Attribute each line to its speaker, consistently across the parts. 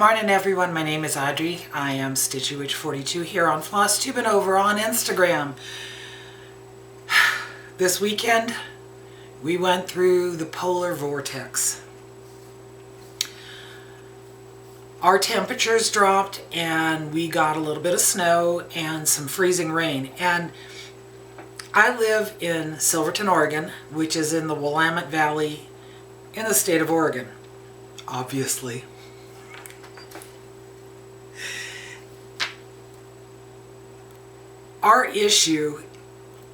Speaker 1: Morning everyone, my name is Audrey. I am stitchywitch42 here on FlossTube and over on Instagram. This weekend we went through the polar vortex. Our temperatures dropped and we got a little bit of snow and some freezing rain. And I live in Silverton, Oregon, which is in the Willamette Valley in the state of Oregon, obviously. Our issue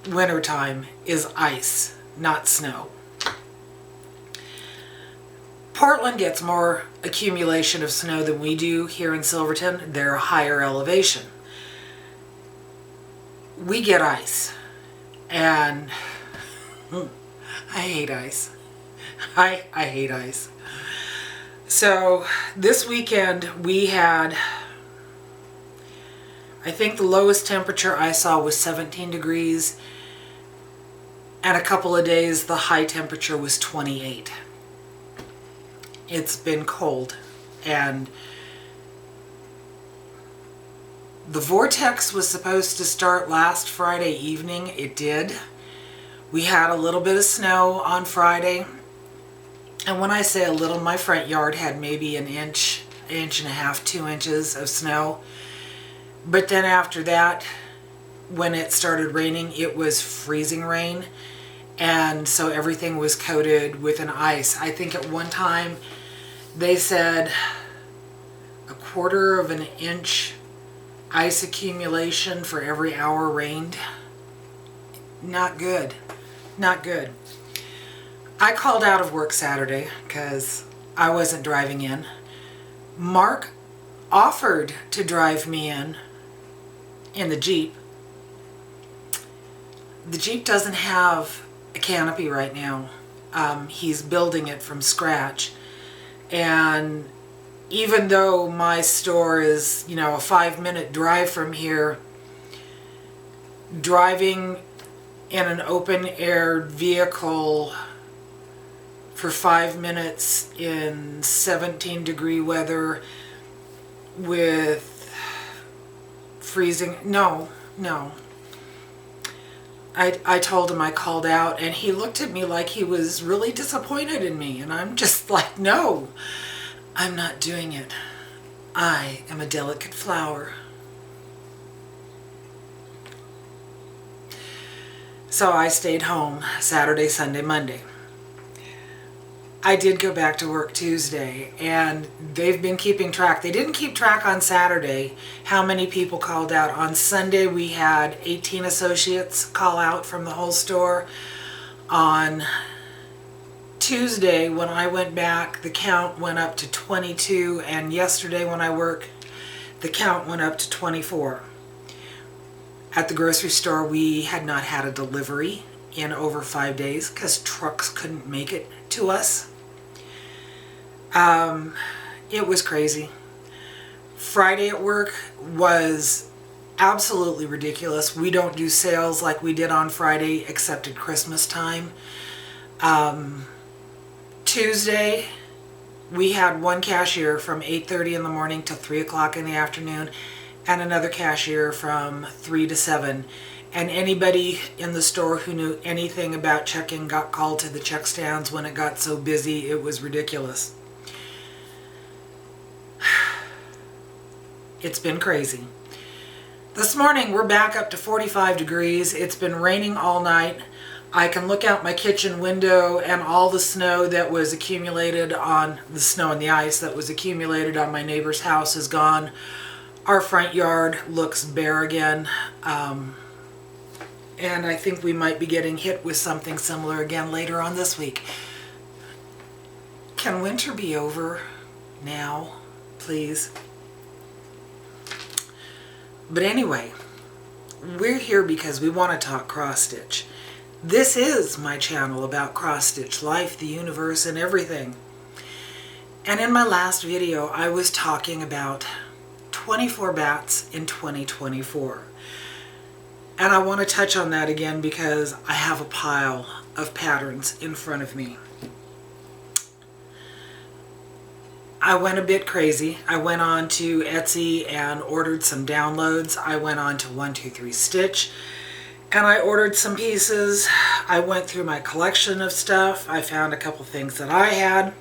Speaker 1: wintertime is ice, not snow. Portland gets more accumulation of snow than we do here in Silverton. They're a higher elevation. We get ice, and I hate ice. I hate ice. So this weekend we had, I think the lowest temperature I saw was 17 degrees, and a couple of days the high temperature was 28. It's been cold, and the vortex was supposed to start last Friday evening. It did. We had a little bit of snow on Friday, and when I say a little, my front yard had maybe an inch and a half, 2 inches of snow. But then after that, when it started raining, it was freezing rain, and so everything was coated with an ice. I think at one time they said a quarter of an inch ice accumulation for every hour rained. Not good. Not good. I called out of work Saturday because I wasn't driving in. Mark offered to drive me in the Jeep. The Jeep doesn't have a canopy right now. He's building it from scratch, and even though my store is, a 5-minute drive from here, driving in an open-air vehicle for 5 minutes in 17-degree weather with freezing, no. I told him I called out, and he looked at me like he was really disappointed in me, and I'm just like, no, I'm not doing it. I am a delicate flower. So I stayed home Saturday, Sunday, Monday. I did go back to work Tuesday, and they've been keeping track. They didn't keep track on Saturday how many people called out. On Sunday we had 18 associates call out from the whole store. On Tuesday when I went back, the count went up to 22, and yesterday when I worked, the count went up to 24. At the grocery store we had not had a delivery in over 5 days because trucks couldn't make it to us. It was crazy. Friday at work was absolutely ridiculous. We don't do sales like we did on Friday except at Christmas time. Tuesday we had one cashier from 8:30 in the morning till 3 o'clock in the afternoon, and another cashier from 3 to 7. And anybody in the store who knew anything about checking got called to the check stands when it got so busy. It was ridiculous. It's been crazy. This morning we're back up to 45 degrees. It's been raining all night. I can look out my kitchen window and all the snow that was accumulated on the snow and the ice that was accumulated on my neighbor's house is gone. Our front yard looks bare again. And I think we might be getting hit with something similar again later on this week. Can winter be over now, please? But anyway, we're here because we want to talk cross stitch. This is my channel about cross stitch, life, the universe, and everything. And in my last video, I was talking about 24 bats in 2024. And I want to touch on that again because I have a pile of patterns in front of me. I went a bit crazy. I went on to Etsy and ordered some downloads. I went on to 123 Stitch and I ordered some pieces. I went through my collection of stuff. I found a couple things that I had.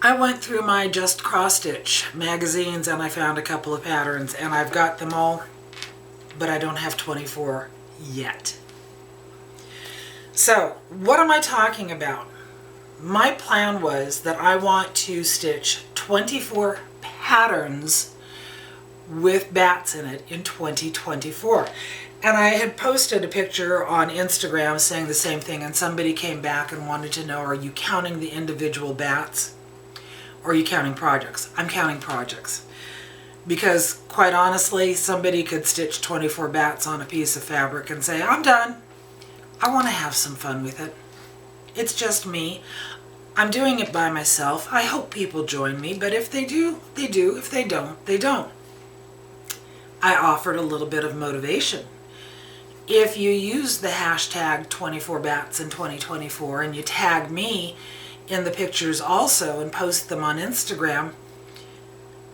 Speaker 1: I went through my Just Cross Stitch magazines and I found a couple of patterns, and I've got them all, but I don't have 24 yet. So what am I talking about? My plan was that I want to stitch 24 patterns with bats in it in 2024. And I had posted a picture on Instagram saying the same thing, and somebody came back and wanted to know, are you counting the individual bats or are you counting projects? I'm counting projects. Because quite honestly, somebody could stitch 24 bats on a piece of fabric and say, I'm done. I want to have some fun with it. It's just me. I'm doing it by myself. I hope people join me, but if they do, they do. If they don't, they don't. I offered a little bit of motivation. If you use the hashtag 24bats in 2024 and you tag me in the pictures also and post them on Instagram,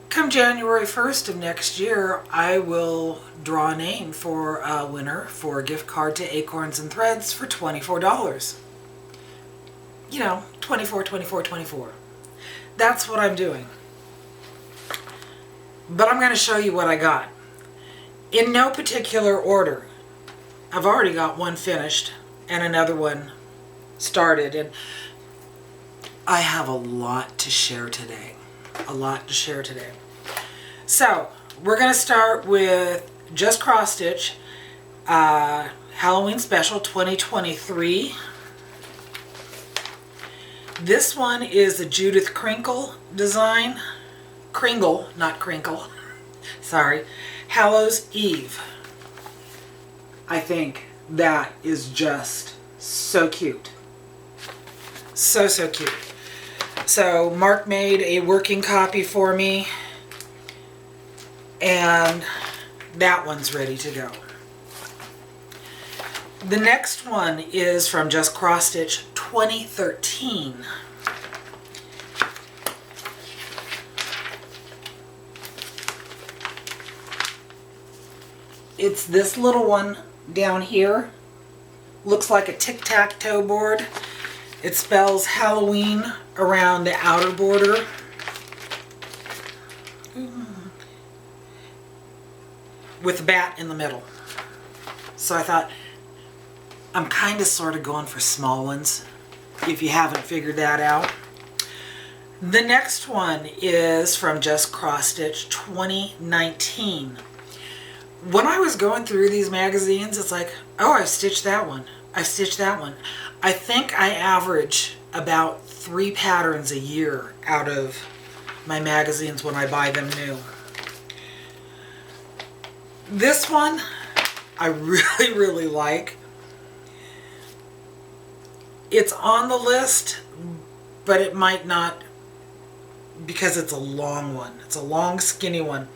Speaker 1: come January 1st of next year, I will draw a name for a winner for a gift card to Acorns and Threads for $24. You know, 24, 24, 24. That's what I'm doing. But I'm going to show you what I got. In no particular order. I've already got one finished and another one started, and I have a lot to share today. A lot to share today. So, we're going to start with Just Cross Stitch Halloween Special 2023. This one is a Judith Crinkle design. Kringle, not crinkle. Sorry. Hallows Eve. I think that is just so cute. So, so cute. So Mark made a working copy for me, and that one's ready to go. The next one is from Just Cross Stitch 2013. It's this little one down here. Looks like a tic-tac-toe board. It spells Halloween around the outer border. With a bat in the middle. So I thought, I'm kind of sort of going for small ones, if you haven't figured that out. The next one is from Just Cross Stitch 2019. When I was going through these magazines, it's like, oh, I've stitched that one. I've stitched that one. I think I average about 3 patterns a year out of my magazines when I buy them new. This one, I really, really like. It's on the list, but it might not, because it's a long one. It's a long, skinny one.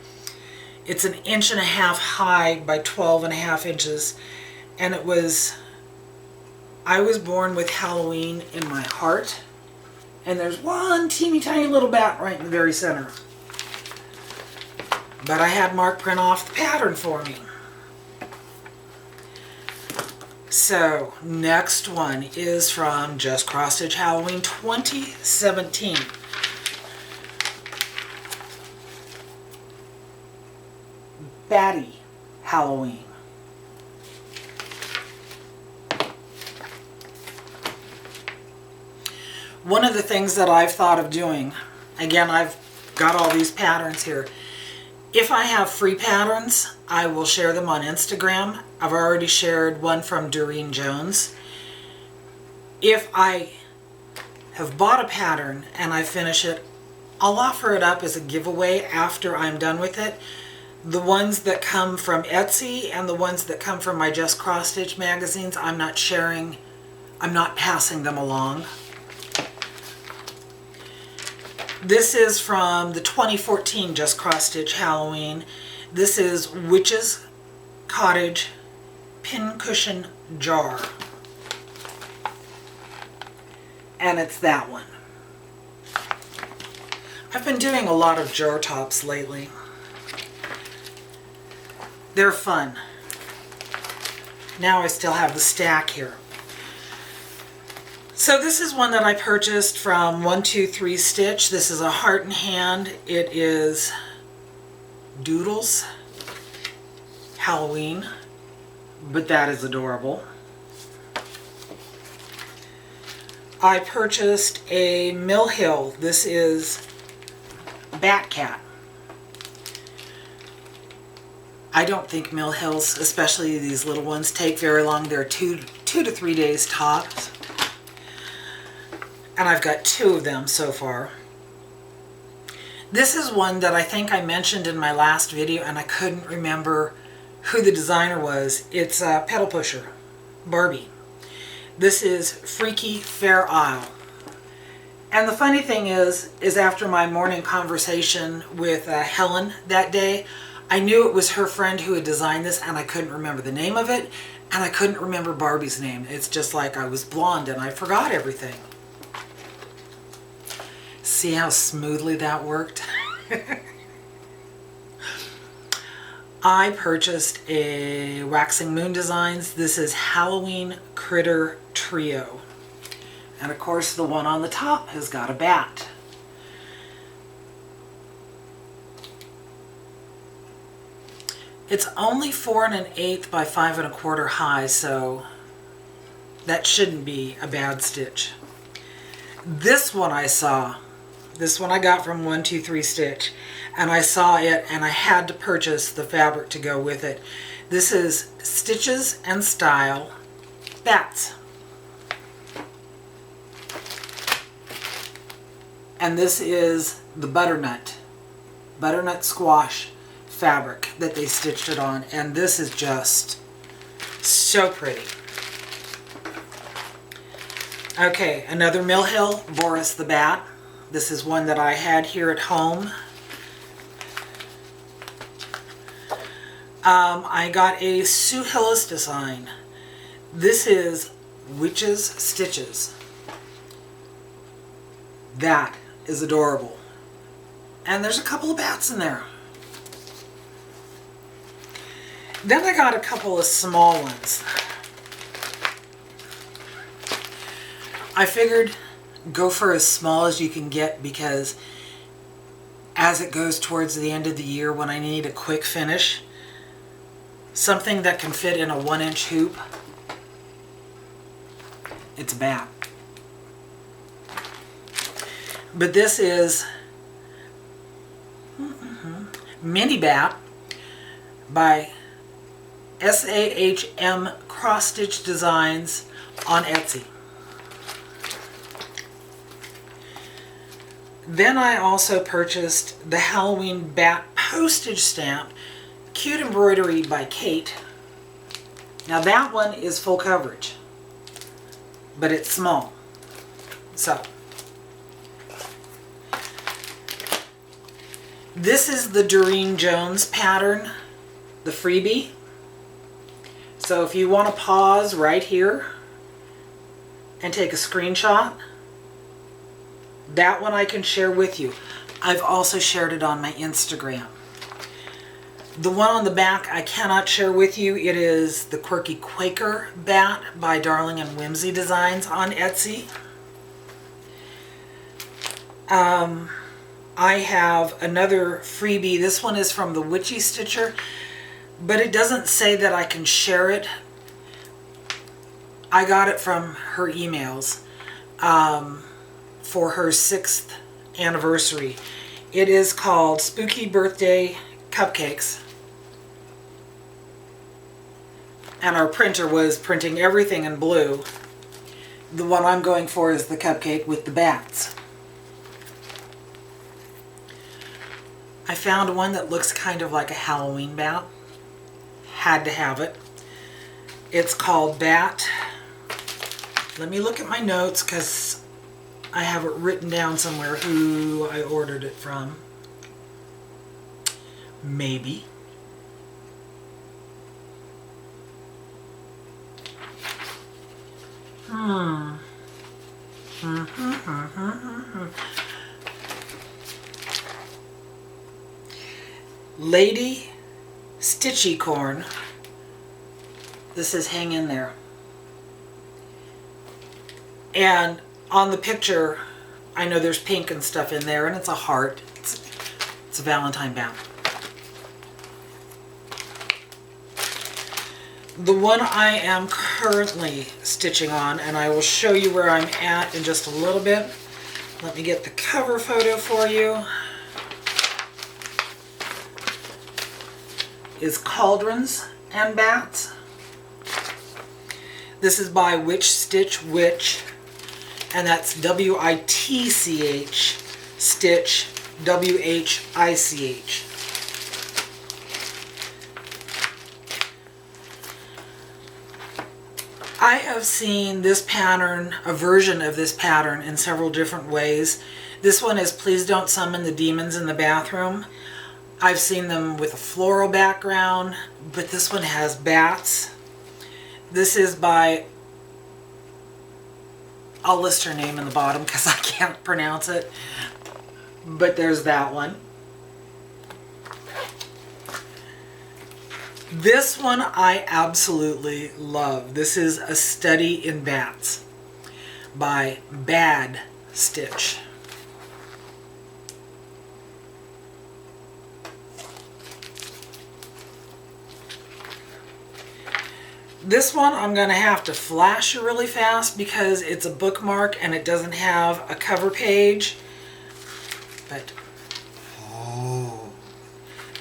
Speaker 1: It's 1.5 inches high by 12.5 inches, and it was, I was born with Halloween in my heart, and there's one teeny tiny little bat right in the very center. But I had Mark print off the pattern for me. So, next one is from Just Cross Stitch Halloween 2017. Batty Halloween. One of the things that I've thought of doing, again, I've got all these patterns here. If I have free patterns, I will share them on Instagram. I've already shared one from Doreen Jones. If I have bought a pattern and I finish it, I'll offer it up as a giveaway after I'm done with it. The ones that come from Etsy and the ones that come from my Just Cross Stitch magazines, I'm not sharing, I'm not passing them along. This is from the 2014 Just Cross Stitch Halloween. This is Witch's Cottage Pincushion Jar. And it's that one. I've been doing a lot of jar tops lately. They're fun. Now I still have the stack here. So this is one that I purchased from 123 Stitch. This is a heart and hand. It is Doodles Halloween, but that is adorable. I purchased a Mill Hill. This is BatCat. I don't think Mill Hills, especially these little ones, take very long. They're two to 3 days tops. And I've got 2 of them so far. This is one that I think I mentioned in my last video and I couldn't remember who the designer was. It's a Petal Pusher, Barbie. This is Freaky Fair Isle. And the funny thing is after my morning conversation with Helen that day, I knew it was her friend who had designed this and I couldn't remember the name of it and I couldn't remember Barbie's name. It's just like I was blonde and I forgot everything. See how smoothly that worked? I purchased a Waxing Moon Designs. This is Halloween Critter Trio. And of course the one on the top has got a bat. It's only 4 1/8 by 5 1/4 high, so that shouldn't be a bad stitch. This one I saw. This one I got from 123 Stitch, and I saw it and I had to purchase the fabric to go with it. This is Stitches and Style Bats. And this is the butternut squash fabric that they stitched it on, and this is just so pretty. Okay, another Mill Hill, Boris the Bat. This is one that I had here at home. I got a Sue Hillis design. This is Witch's Stitches. That is adorable. And there's a couple of bats in there. Then I got a couple of small ones. I figured go for as small as you can get because as it goes towards the end of the year when I need a quick finish, something that can fit in a 1-inch hoop, it's a bat. But this is Mini Bat by SAHM Cross Stitch Designs on Etsy. Then I also purchased the Halloween Bat postage stamp, Cute Embroidery by Kate. Now that one is full coverage, but it's small. So, this is the Doreen Jones pattern, the freebie. So if you want to pause right here and take a screenshot, that one I can share with you. I've also shared it on my Instagram. The one on the back I cannot share with you. It is the Quirky Quaker Bat by Darling and Whimsy Designs on Etsy. I have another freebie. This one is from the Witchy Stitcher, but it doesn't say that I can share it. I got it from her emails. For her 6th anniversary. It is called Spooky Birthday Cupcakes. And our printer was printing everything in blue. The one I'm going for is the cupcake with the bats. I found one that looks kind of like a Halloween bat. Had to have it. It's called Bat. Let me look at my notes because I have it written down somewhere who I ordered it from. Maybe. Lady Stitchicorn. This is Hang In There. And on the picture, I know there's pink and stuff in there, and it's a heart. It's a Valentine bat. The one I am currently stitching on, and I will show you where I'm at in just a little bit. Let me get the cover photo for you. Is Cauldrons and Bats. This is by WitchStitchwhich, and that's W-I-T-C-H, Stitch, W-H-I-C-H. I have seen this pattern, a version of this pattern, in several different ways. This one is Please Don't Summon the Demons in the Bathroom. I've seen them with a floral background, but this one has bats. This is by, I'll list her name in the bottom because I can't pronounce it, but there's that one. This one I absolutely love. This is A Study in Bats by Bad Stitch. This one I'm going to have to flash really fast because it's a bookmark and it doesn't have a cover page. But, oh,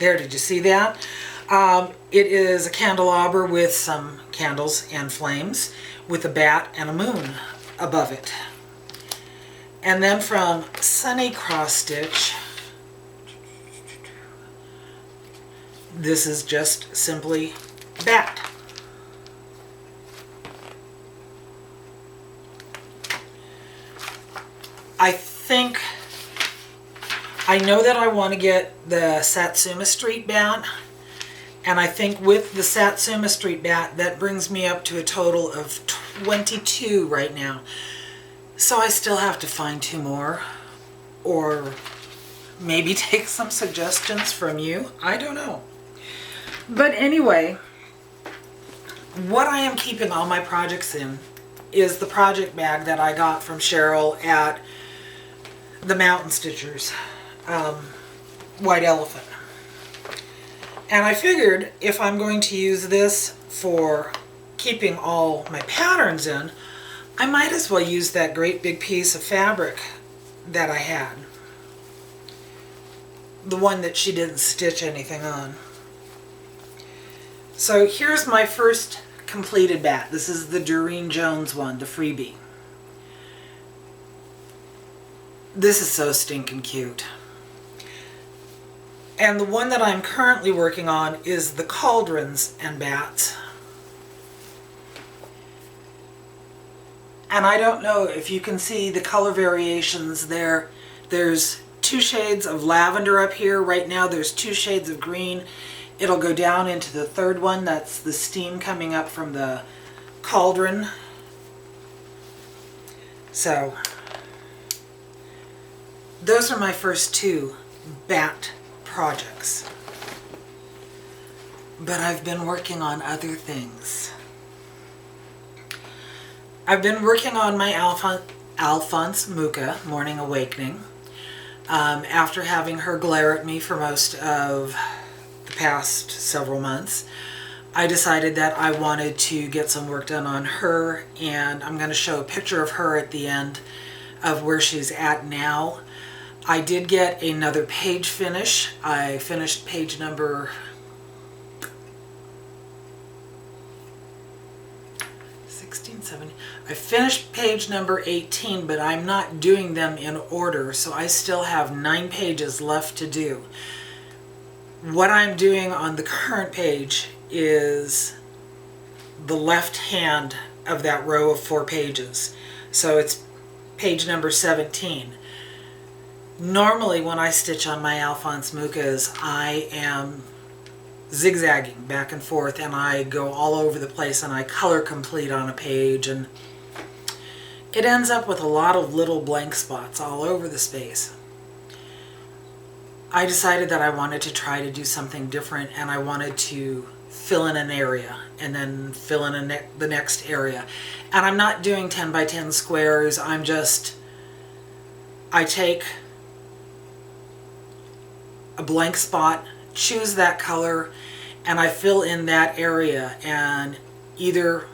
Speaker 1: there, did you see that? It is a candelabra with some candles and flames with a bat and a moon above it. And then from Sunny Cross Stitch, this is just simply bat. I know that I want to get the Satsuma Street bat, and I think with the Satsuma Street bat that brings me up to a total of 22 right now. So I still have to find 2 more, or maybe take some suggestions from you. I don't know. But anyway, what I am keeping all my projects in is the project bag that I got from Cheryl at the Mountain Stitchers, White Elephant. And I figured if I'm going to use this for keeping all my patterns in, I might as well use that great big piece of fabric that I had. The one that she didn't stitch anything on. So here's my first completed bat. This is the Doreen Jones one, the freebie. This is so stinking cute. And the one that I'm currently working on is the Cauldrons and Bats. And I don't know if you can see the color variations there. There's 2 shades of lavender up here. Right now there's 2 shades of green. It'll go down into the 3rd one. That's the steam coming up from the cauldron. So those are my first 2 bat projects. But I've been working on other things. I've been working on my Alphonse Mucha Morning Awakening. After having her glare at me for most of the past several months, I decided that I wanted to get some work done on her, and I'm going to show a picture of her at the end of where she's at now. I did get another page finish. I finished page number 16, 17. I finished page number 18, but I'm not doing them in order, so I still have 9 pages left to do. What I'm doing on the current page is the left hand of that row of 4 pages. So it's page number 17. Normally when I stitch on my Alphonse Muchas, I am zigzagging back and forth, and I go all over the place, and I color complete on a page, and it ends up with a lot of little blank spots all over the space. I decided that I wanted to try to do something different, and I wanted to fill in an area and then fill in the next area. And I'm not doing 10 by 10 squares. I take a blank spot, choose that color, and I fill in that area, and either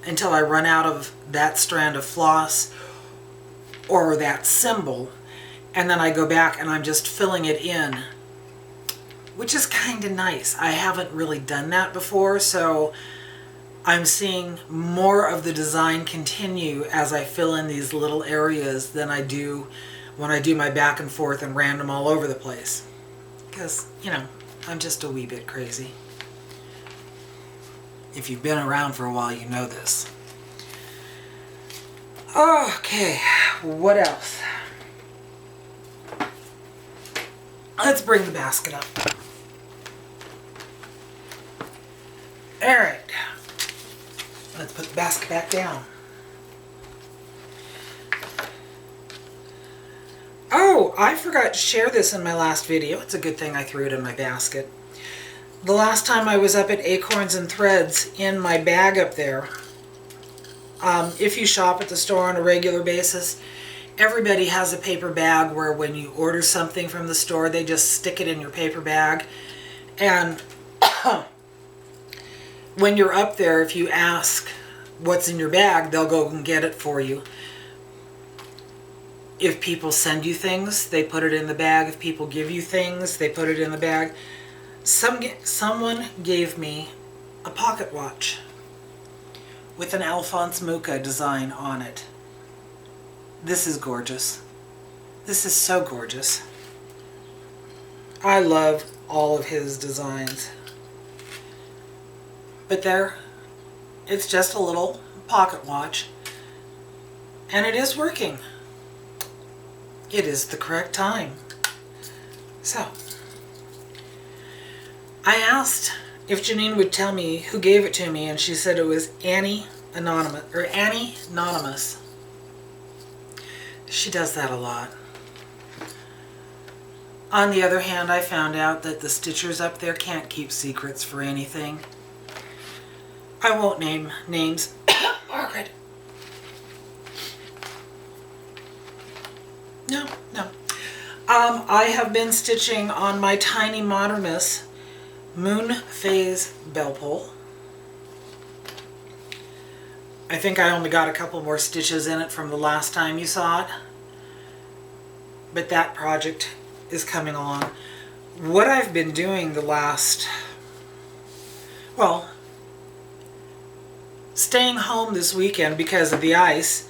Speaker 1: until I run out of that strand of floss or that symbol, and then I go back and I'm just filling it in, which is kind of nice. I haven't really done that before, so I'm seeing more of the design continue as I fill in these little areas than I do when I do my back and forth and random all over the place. Because, you know, I'm just a wee bit crazy. If you've been around for a while, you know this. Okay, what else? Let's bring the basket up. Alright, let's put the basket back down. Oh, I forgot to share this in my last video. It's a good thing I threw it in my basket. The last time I was up at Acorns and Threads, in my bag up there, if you shop at the store on a regular basis, everybody has a paper bag where when you order something from the store, they just stick it in your paper bag. And when you're up there, if you ask what's in your bag, they'll go and get it for you. If people send you things, they put it in the bag. If people give you things, they put it in the bag. Someone gave me a pocket watch with an Alphonse Mucha design on it. This is gorgeous. This is so gorgeous. I love all of his designs. But there, it's just a little pocket watch, and it is working. It is the correct time. So, I asked if Janine would tell me who gave it to me, and she said it was Annie Anonymous. She does that a lot. On the other hand, I found out that the stitchers up there can't keep secrets for anything. I won't name names. Margaret. No. I have been stitching on my tiny Modernist Moon Phase bell pull. I think I only got a couple more stitches in it from the last time you saw it. But that project is coming along. What I've been doing the last, well, staying home this weekend because of the ice,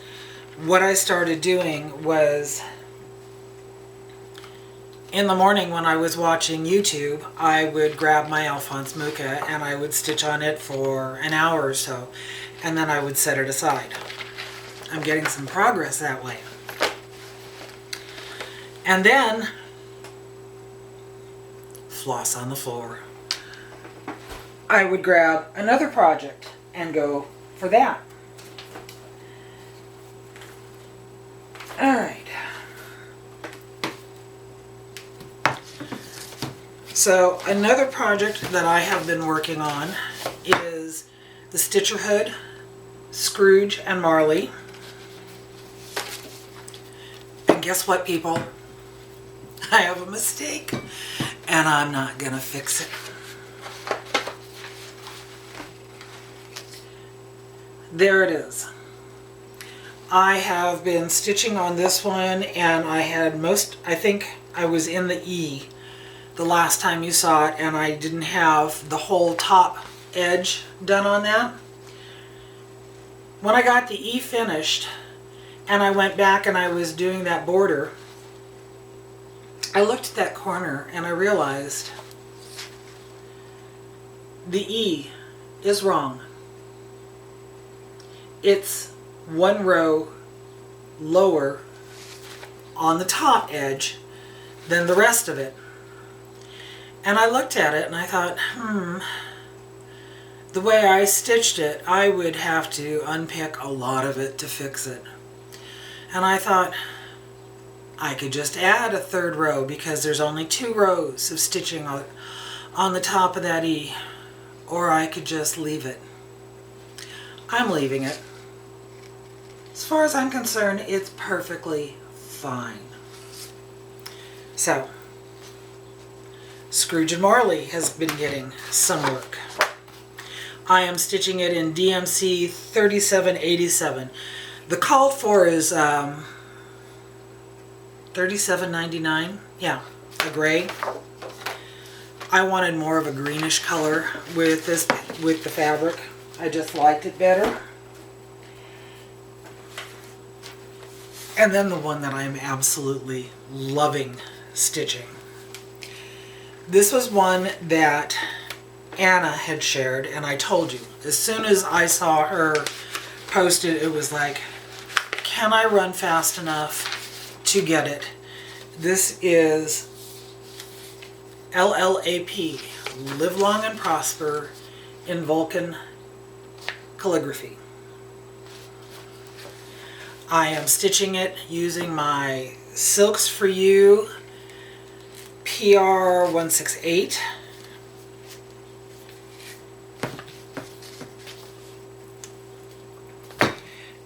Speaker 1: what I started doing was, in the morning when I was watching YouTube, I would grab my Alphonse Mucha and I would stitch on it for an hour or so, and then I would set it aside. I'm getting some progress that way. And then, floss on the floor. I would grab another project and go for that. Alright. So another project that I have been working on is the Stitcher Hood, Scrooge, and Marley. And guess what, people? I have a mistake, and I'm not going to fix it. There it is. I have been stitching on this one, and I think I was in the E the last time you saw it, and I didn't have the whole top edge done on that. When I got the E finished, and I went back and I was doing that border, I looked at that corner and I realized the E is wrong. It's one row lower on the top edge than the rest of it. And I looked at it and I thought, the way I stitched it, I would have to unpick a lot of it to fix it. And I thought, I could just add a third row because there's only 2 rows of stitching on the top of that E, or I could just leave it. I'm leaving it. As far as I'm concerned, it's perfectly fine. So, Scrooge and Marley has been getting some work. I am stitching it in DMC 3787. The call for is $37.99. Yeah, a gray. I wanted more of a greenish color with the fabric. I just liked it better. And then the one that I'm absolutely loving stitching. This was one that Anna had shared, and I told you, as soon as I saw her post it, it was like, can I run fast enough to get it? This is LLAP, Live Long and Prosper, in Vulcan calligraphy. I am stitching it using my Silks for You PR 168.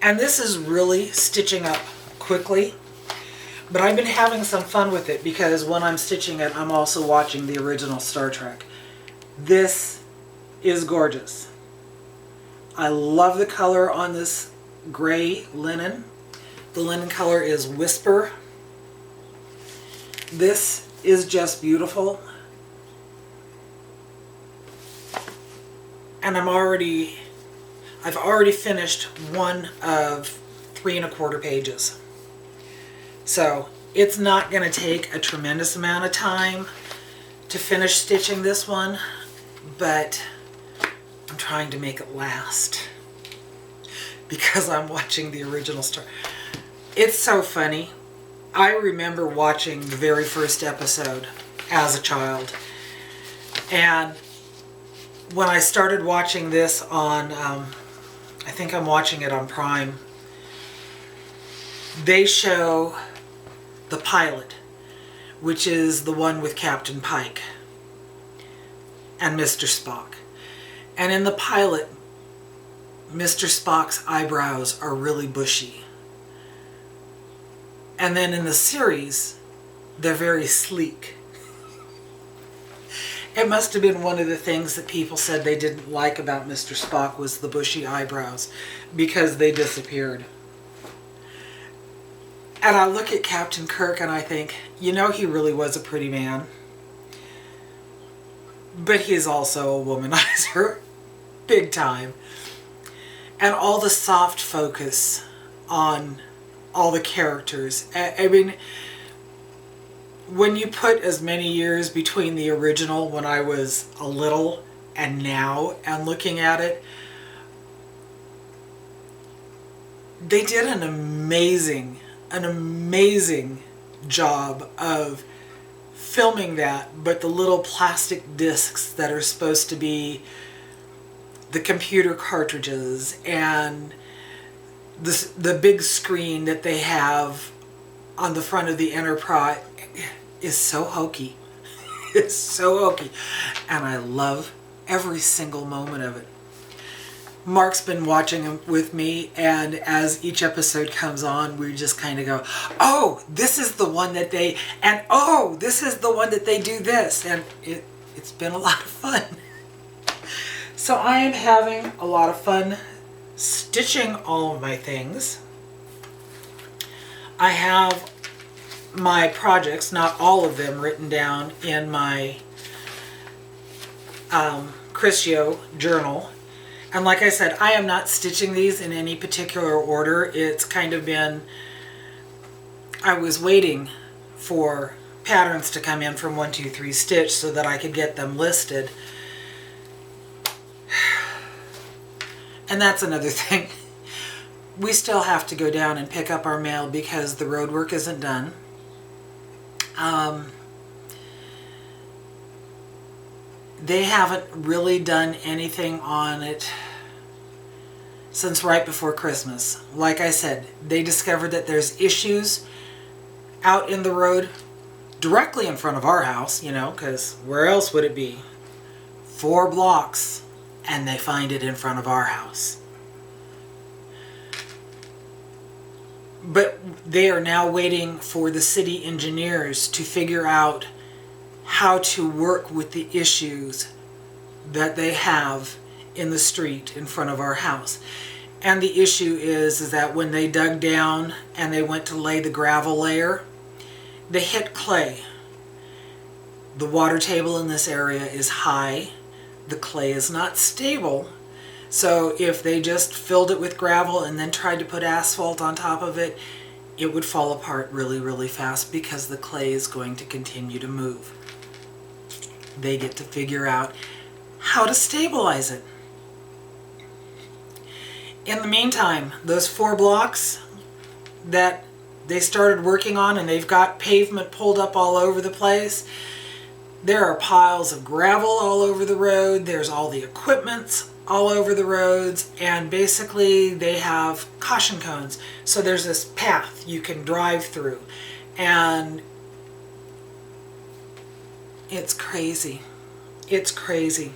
Speaker 1: And this is really stitching up quickly, but I've been having some fun with it because when I'm stitching it, I'm also watching the original Star Trek. This is gorgeous. I love the color on this gray linen. The linen color is Whisper. This is just beautiful. And I've already finished one of 3 1/4 pages. So it's not going to take a tremendous amount of time to finish stitching this one, but I'm trying to make it last because I'm watching the original Star. It's so funny. I remember watching the very first episode as a child, and when I started watching this on, I think I'm watching it on Prime, they show the pilot, which is the one with Captain Pike and Mr. Spock. And in the pilot, Mr. Spock's eyebrows are really bushy. And then in the series, they're very sleek. It must have been one of the things that people said they didn't like about Mr. Spock was the bushy eyebrows, because they disappeared. And I look at Captain Kirk and I think, you know, he really was a pretty man. But he's also a womanizer, big time. And all the soft focus on all the characters. I mean, when you put as many years between the original when I was a little and now and looking at it, they did an amazing job of filming that, but the little plastic discs that are supposed to be the computer cartridges and the big screen that they have on the front of the Enterprise is so hokey. It's so hokey. And I love every single moment of it. Mark's been watching them with me, and as each episode comes on, we just kind of go, oh, this is the one that they, and oh, this is the one that they do this. And it's been a lot of fun. So I am having a lot of fun stitching all of my things. I have my projects, not all of them, written down in my Crisio journal. And like I said, I am not stitching these in any particular order. It's kind of been, I was waiting for patterns to come in from 123 Stitch so that I could get them listed. And that's another thing. We still have to go down and pick up our mail because the road work isn't done. They haven't really done anything on it since right before Christmas. Like I said, they discovered that there's issues out in the road directly in front of our house, you know, because where else would it be? 4 blocks, and they find it in front of our house. But they are now waiting for the city engineers to figure out how to work with the issues that they have in the street in front of our house. And the issue is that when they dug down and they went to lay the gravel layer, they hit clay. The water table in this area is high. The clay is not stable. So if they just filled it with gravel and then tried to put asphalt on top of it, it would fall apart really, really fast because the clay is going to continue to move. They get to figure out how to stabilize it. In the meantime, those 4 blocks that they started working on, and they've got pavement pulled up all over the place, there are piles of gravel all over the road, there's all the equipment all over the roads, and basically they have caution cones. So there's this path you can drive through, and it's crazy. It's crazy.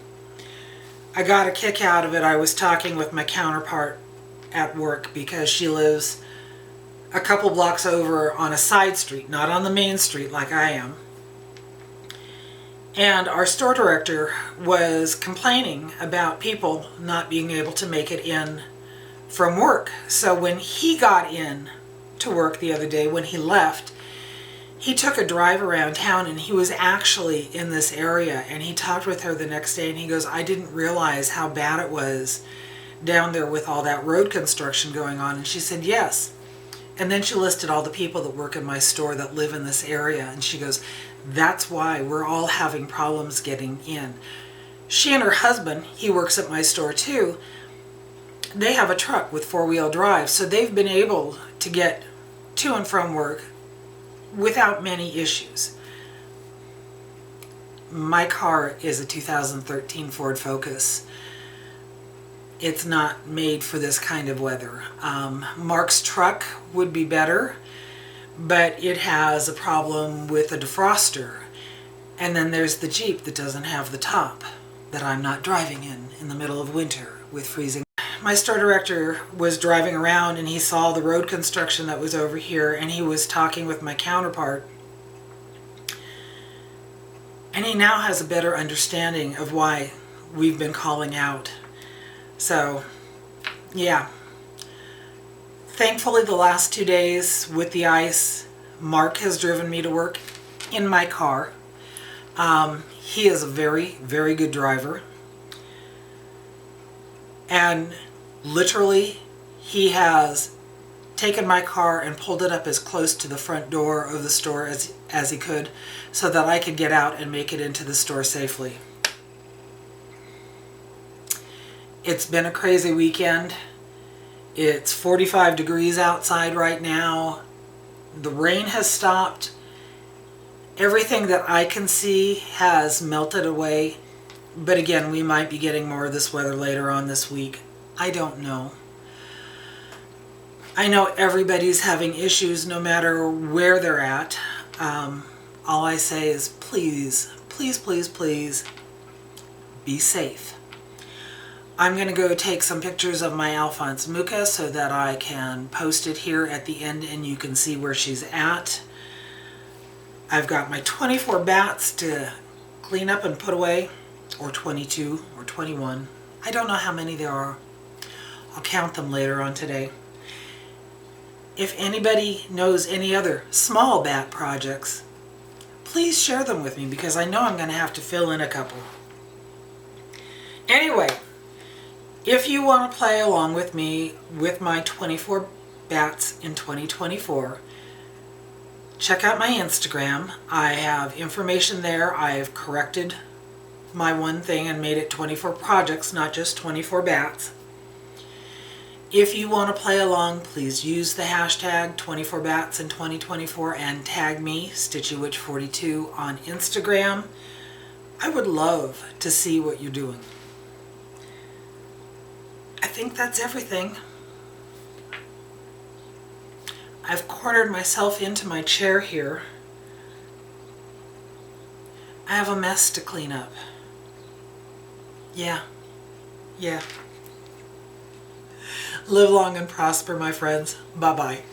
Speaker 1: I got a kick out of it. I was talking with my counterpart at work because she lives a couple blocks over on a side street, not on the main street like I am. And our store director was complaining about people not being able to make it in from work. So when he got in to work the other day, when he left, he took a drive around town, and he was actually in this area, and he talked with her the next day, and he goes, I didn't realize how bad it was down there with all that road construction going on. And she said, yes. And then she listed all the people that work in my store that live in this area, and she goes, that's why we're all having problems getting in. She and her husband, he works at my store too, they have a truck with 4-wheel drive, so they've been able to get to and from work without many issues. My car is a 2013 Ford Focus. It's not made for this kind of weather. Mark's truck would be better, but it has a problem with a defroster. And then there's the Jeep that doesn't have the top, that I'm not driving in the middle of winter with freezing. My store director was driving around, and he saw the road construction that was over here, and he was talking with my counterpart. And he now has a better understanding of why we've been calling out. So, yeah. Thankfully, the last 2 days with the ice, Mark has driven me to work in my car. He is a very, very good driver. And literally, he has taken my car and pulled it up as close to the front door of the store as he could, so that I could get out and make it into the store safely. It's been a crazy weekend. It's 45 degrees outside right now. The rain has stopped. Everything that I can see has melted away. But again, we might be getting more of this weather later on this week. I don't know. I know everybody's having issues no matter where they're at. All I say is please, please, please, please be safe. I'm going to go take some pictures of my Alphonse Mucca so that I can post it here at the end and you can see where she's at. I've got my 24 bats to clean up and put away, or 22 or 21. I don't know how many there are. I'll count them later on today. If anybody knows any other small bat projects, please share them with me, because I know I'm going to have to fill in a couple. Anyway, if you want to play along with me with my 24 bats in 2024, check out my Instagram. I have information there. I've corrected my one thing and made it 24 projects, not just 24 bats. If you want to play along, please use the hashtag 24bats in 2024 and tag me, stitchywitch42, on Instagram. I would love to see what you're doing. I think that's everything. I've cornered myself into my chair here. I have a mess to clean up. Yeah. Live long and prosper, my friends. Bye-bye.